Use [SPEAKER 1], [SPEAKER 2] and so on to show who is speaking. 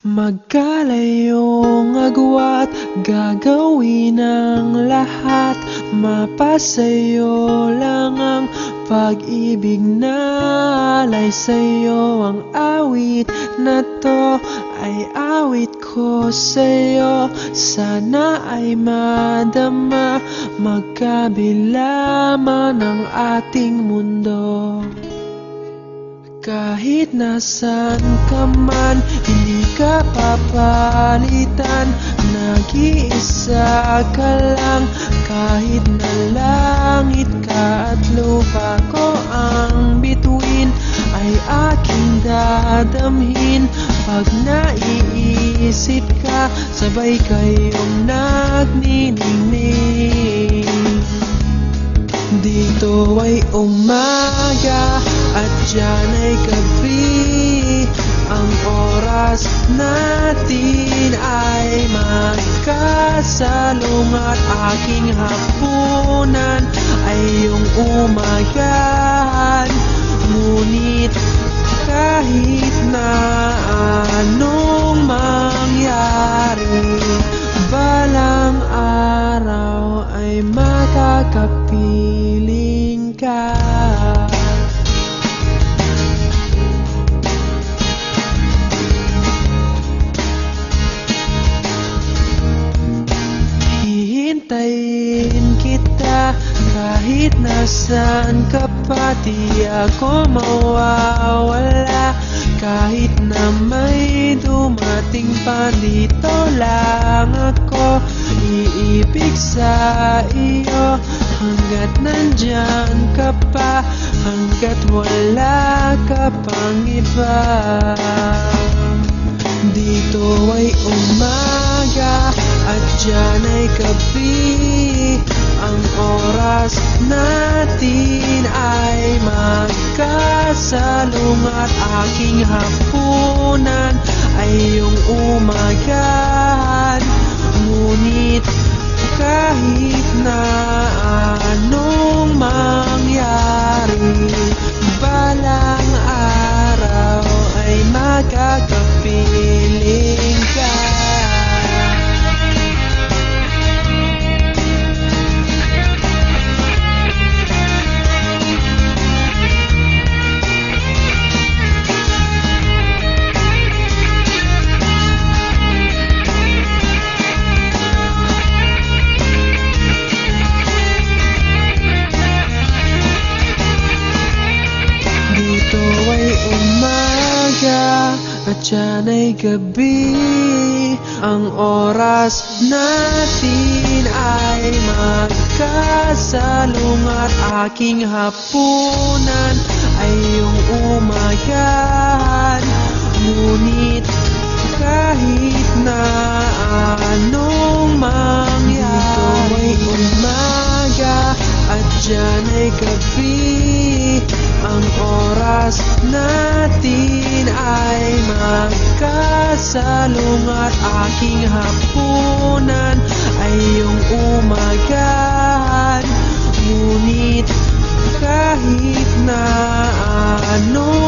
[SPEAKER 1] Magkalayong agwat, gagawin ang lahat. Mapasayo lang ang pag-ibig na alay sa'yo. Ang awit na to ay awit ko sa'yo. Sana ay madama, magkabila man ang ating mundo. Kahit nasan ka man, hindi ka papalitan. Nag-iisa ka lang, kahit na langit ka at lupa ko ang bituin, ay aking dadamhin. Pag naiisip ka, sabay kayong nagniningning. Dito ay umaga at diyan ay gabi. Ang oras natin ay magkasalong at aking hapunan ay iyong umagahan. Ngunit kahit na anong mangyari, balang araw ay makakapiling ka. Hihintayin kita kahit nasaan ka pa, di ako mawawala. Kahit na may dumating pa, dito lang ako iibig sa iyo. Hanggat nandyan ka pa, hanggat wala ka pang iba. Dito ay umaga at diyan ay gabi. Ang oras natin ay magkasalong at aking hapunan ay iyong umagahan. Ngunit kahit na anong mangyari, balang araw ay magkakapiling ka. At diyan ay gabi. Ang oras natin ay magkasalong at aking hapunan ay iyong umagahan. Ngunit kahit na anong mangyari, ito ay umaga at diyan ay gabi. Ang oras natin ay magkasalong at aking hapunan ay iyong umagahan. Ngunit kahit na ano